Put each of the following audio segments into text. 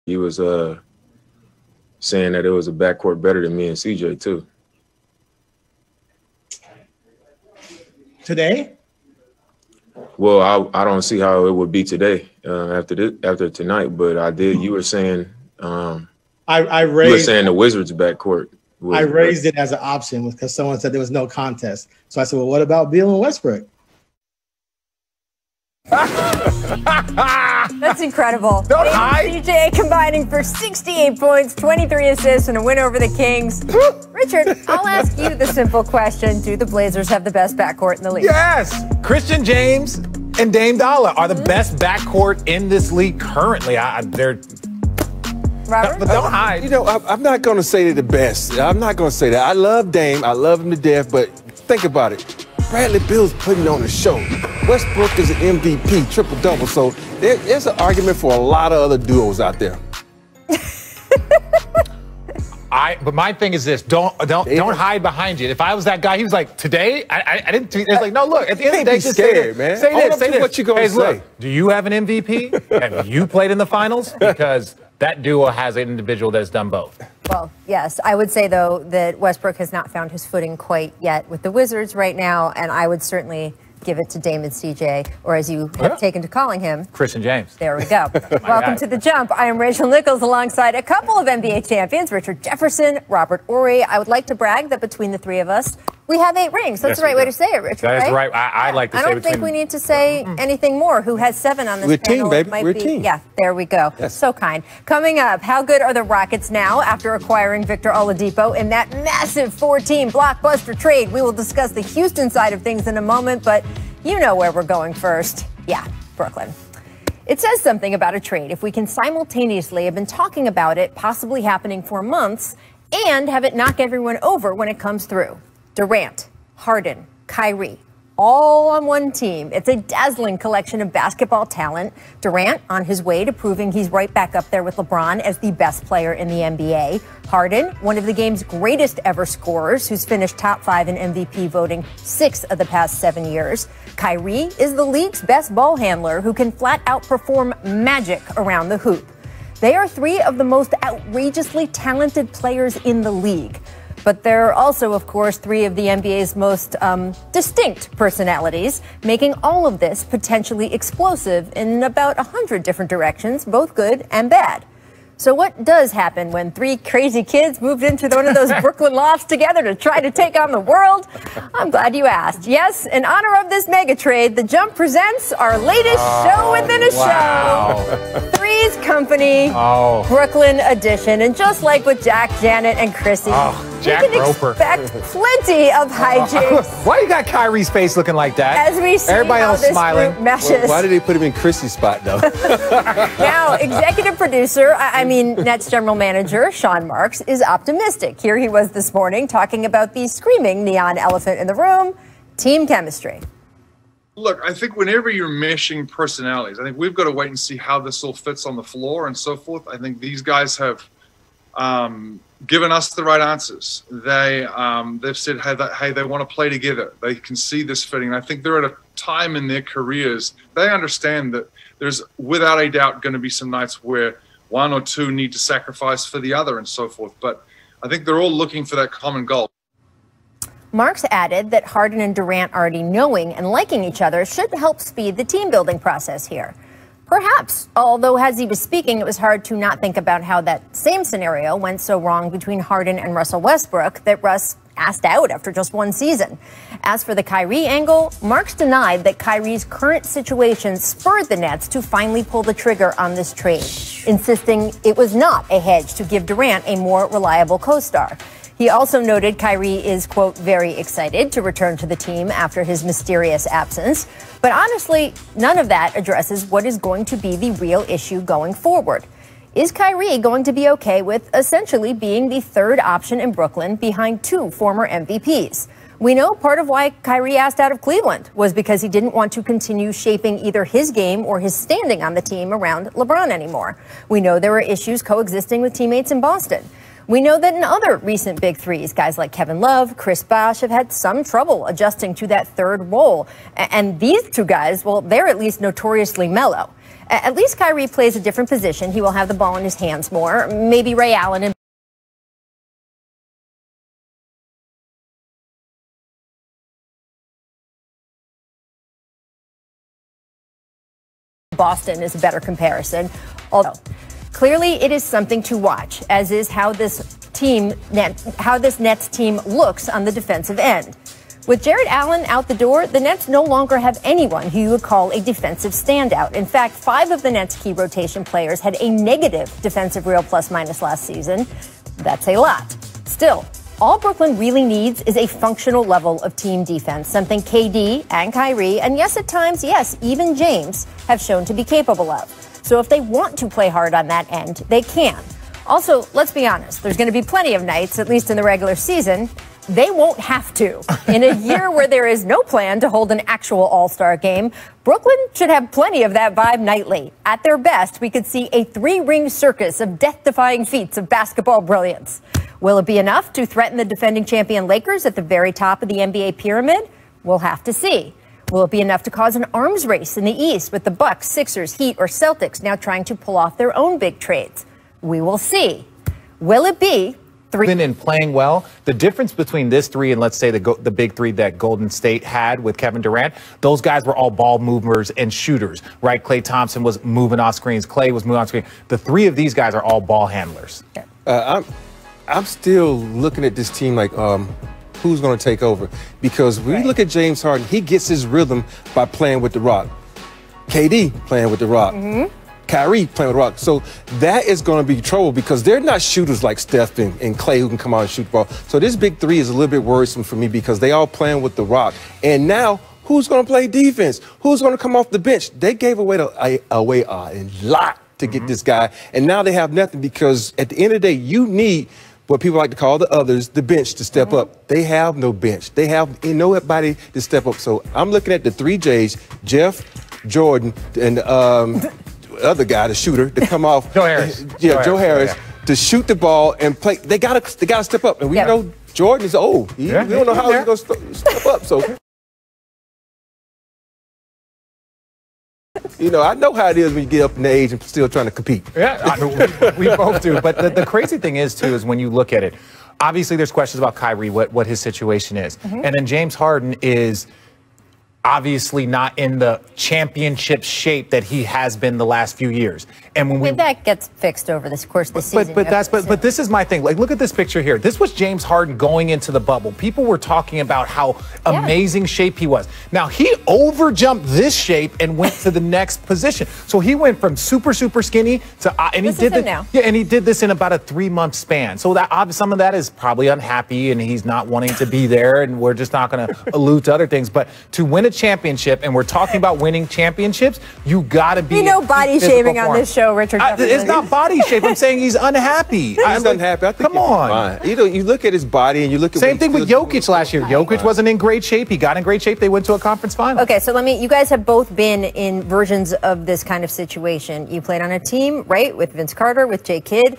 he was saying that it was a backcourt better than me and CJ too. Today? Well, I don't see how it would be today after tonight, but I did. You were saying I raised. You were saying the Wizards backcourt. I raised it as an option because someone said there was no contest. So I said, well, what about Beal and Westbrook? That's incredible. Don't hide. CJ combining for 68 points, 23 assists, and a win over the Kings. Richard, I'll ask you the simple question. Do the Blazers have the best backcourt in the league? Yes. Christian James and Dame Dollar are the best backcourt in this league currently. They're Robert? But don't hide. You know, I'm not going to say they're the best. I'm not going to say that. I love Dame. I love him to death. But think about it. Bradley Beal's putting on the show. Westbrook is an MVP, triple-double. So there's an argument for a lot of other duos out there. But my thing is this: don't hide behind you. If I was that guy, he was like, today I didn't. It's like, no, look. At the end of the day, just scared, man. Say this. Say this. What you gonna say? Look, do you have an MVP? Have you played in the finals? Because that duo has an individual that's done both. Well, yes. I would say, though, that Westbrook has not found his footing quite yet with the Wizards right now, and I would certainly give it to Dame and CJ, or as you have taken to calling him, Christian James. There we go. Welcome to The Jump. I am Rachel Nichols alongside a couple of NBA champions, Richard Jefferson, Robert Horry. I would like to brag that between the three of us, we have 8 rings. That's the right way to say it, Richard. That is right. I like to say I don't think we need to say anything more. Who has 7 on this We're panel? team, baby. We're team. Yeah, there we go. Yes. So kind. Coming up, how good are the Rockets now after acquiring Victor Oladipo in that massive 4-team blockbuster trade? We will discuss the Houston side of things in a moment, but you know where we're going first. Yeah, Brooklyn. It says something about a trade if we can simultaneously have been talking about it possibly happening for months and have it knock everyone over when it comes through. Durant, Harden, Kyrie, all on one team. It's a dazzling collection of basketball talent. Durant on his way to proving he's right back up there with LeBron as the best player in the NBA. Harden, one of the game's greatest ever scorers, who's finished top 5 in MVP voting 6 of the past 7 years. Kyrie is the league's best ball handler who can flat out perform magic around the hoop. They are 3 of the most outrageously talented players in the league. But they're also, of course, 3 of the NBA's most distinct personalities, making all of this potentially explosive in about 100 different directions, both good and bad. So what does happen when 3 crazy kids moved into one of those Brooklyn lofts together to try to take on the world? I'm glad you asked. Yes, in honor of this mega trade, The Jump presents our latest show within a show. Three's Company, Brooklyn edition. And just like with Jack, Janet, and Chrissy, Jack you can Roper. expect plenty of hijinks. Why you got Kyrie's face looking like that? As we see everybody how else this smiling. group meshes. Well, why did they put him in Chrissy's spot, though? Now, executive producer, Nets general manager Sean Marks is optimistic. Here he was this morning talking about the screaming neon elephant in the room, team chemistry. Look, I think whenever you're meshing personalities, I think we've got to wait and see how this all fits on the floor and so forth. I think these guys have given us the right answers. They've said, hey, they want to play together. They can see this fitting. I think they're at a time in their careers, they understand that there's without a doubt going to be some nights where 1 or 2 need to sacrifice for the other and so forth. But I think they're all looking for that common goal. Marks added that Harden and Durant already knowing and liking each other should help speed the team building process here. Perhaps, although as he was speaking, it was hard to not think about how that same scenario went so wrong between Harden and Russell Westbrook that Russ asked out after just 1 season. As for the Kyrie angle, Marks denied that Kyrie's current situation spurred the Nets to finally pull the trigger on this trade, insisting it was not a hedge to give Durant a more reliable co-star. He also noted Kyrie is, quote, very excited to return to the team after his mysterious absence. But honestly, none of that addresses what is going to be the real issue going forward. Is Kyrie going to be okay with essentially being the 3rd option in Brooklyn behind 2 former MVPs? We know part of why Kyrie asked out of Cleveland was because he didn't want to continue shaping either his game or his standing on the team around LeBron anymore. We know there were issues coexisting with teammates in Boston. We know that in other recent big threes, guys like Kevin Love, Chris Bosh have had some trouble adjusting to that 3rd role. And these 2 guys, well, they're at least notoriously mellow. At least Kyrie plays a different position. He will have the ball in his hands more. Maybe Ray Allen and Boston is a better comparison. Although clearly it is something to watch, as is how this Nets team looks on the defensive end. With Jared Allen out the door, the Nets no longer have anyone who you would call a defensive standout. In fact, 5 of the Nets' key rotation players had a negative defensive real plus-minus last season. That's a lot. Still, all Brooklyn really needs is a functional level of team defense, something KD and Kyrie, and yes, at times, yes, even James, have shown to be capable of. So if they want to play hard on that end, they can. Also, let's be honest, there's going to be plenty of nights, at least in the regular season, they won't have to. In a year where there is no plan to hold an actual all-star game, Brooklyn should have plenty of that vibe nightly. At their best, we could see a 3-ring circus of death-defying feats of basketball brilliance. Will it be enough to threaten the defending champion Lakers at the very top of the NBA pyramid? We'll have to see. Will it be enough to cause an arms race in the East with the Bucks, Sixers, Heat, or Celtics now trying to pull off their own big trades? We will see. Will it be 3? And playing well, the difference between this 3 and let's say the big 3 that Golden State had with Kevin Durant, those guys were all ball movers and shooters, right? Klay Thompson was moving off screens. Klay was moving off screen. The 3 of these guys are all ball handlers. I'm still looking at this team like, who's going to take over? Because when you look at James Harden, he gets his rhythm by playing with the rock. KD playing with the rock. Kyrie playing with the rock. So that is going to be trouble because they're not shooters like Steph and Klay who can come out and shoot the ball. So this big 3 is a little bit worrisome for me because they all playing with the rock. And now, who's going to play defense? Who's going to come off the bench? They gave away a lot to get this guy. And now they have nothing because at the end of the day, you need what people like to call the others, the bench, to step up. They have no bench. They have nobody to step up. So I'm looking at the 3 J's, Jeff, Jordan, and the other guy, the shooter, to come off. Joe Harris. Joe Harris, to shoot the ball and play. They gotta step up. And we know Jordan is old. We don't know how he's going to step up. So, you know, I know how it is when you get up in age and still trying to compete. Yeah, we both do. But the crazy thing is, too, is when you look at it, obviously there's questions about Kyrie, what his situation is. And then James Harden is obviously not in the championship shape that he has been the last few years. And when that gets fixed over the course of the season. But this is my thing. Like, look at this picture here. This was James Harden going into the bubble. People were talking about how amazing shape he was. Now he overjumped this shape and went to the next position. So he went from super skinny to and he did this. Yeah, and he did this in about a 3-month span. So that some of that is probably unhappy and he's not wanting to be there. And we're just not going to allude to other things. But to win a championship, and we're talking about winning championships, you got to be. You know, body shaming on this show, Richard. It's not body shape. I'm saying he's unhappy. He's unhappy. I think come on. You know, you look at his body and you look at same thing with Jokic last year. Jokic wasn't in great shape. He got in great shape. They went to a conference final. Okay, so you guys have both been in versions of this kind of situation. You played on a team, right, with Vince Carter, with Jay Kidd.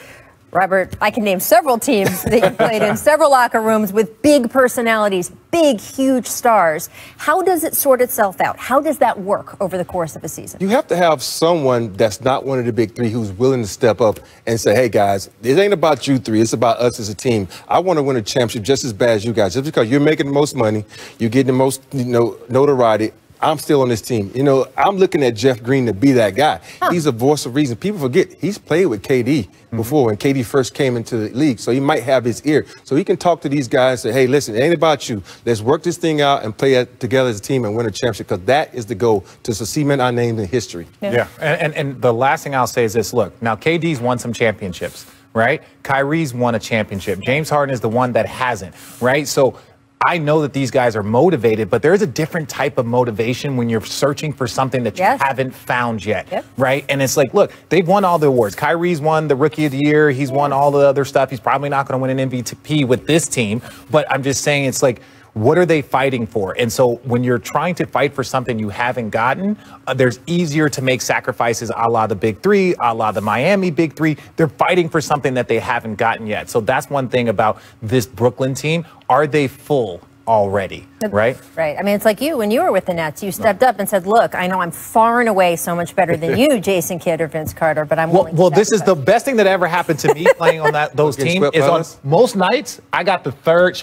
Robert, I can name several teams that you played in, several locker rooms with big personalities, big, huge stars. How does it sort itself out? How does that work over the course of a season? You have to have someone that's not one of the big 3 who's willing to step up and say, hey, guys, it ain't about you 3. It's about us as a team. I want to win a championship just as bad as you guys. Just because you're making the most money, you're getting the most notoriety, I'm still on this team. You know, I'm looking at Jeff Green to be that guy. He's a voice of reason. People forget he's played with KD before when KD first came into the league. So he might have his ear. So he can talk to these guys and say, hey, listen, it ain't about you. Let's work this thing out and play it together as a team and win a championship because that is the goal, to cement our name in history. Yeah. And the last thing I'll say is this. Look, now KD's won some championships, right? Kyrie's won a championship. James Harden is the one that hasn't, right? So I know that these guys are motivated, but there is a different type of motivation when you're searching for something that you haven't found yet, right? And it's like, look, they've won all the awards. Kyrie's won the Rookie of the Year. He's won all the other stuff. He's probably not going to win an MVP with this team, but I'm just saying it's like, what are they fighting for? And so when you're trying to fight for something you haven't gotten, there's easier to make sacrifices a la the Big 3, a la the Miami Big 3. They're fighting for something that they haven't gotten yet. So that's one thing about this Brooklyn team. Are they full? already, right? Right. I mean, it's like you, when you were with the Nets, you stepped up and said, look, I know I'm far and away so much better than you, Jason Kidd or Vince Carter, but I'm willing to Well, this is sacrifice. the best thing that ever happened to me playing on those Getting teams swept is by on us? most nights, I got the third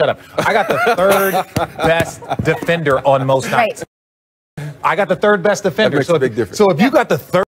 best defender on most nights. Right. I got the third best defender. makes a big difference. So if you got the third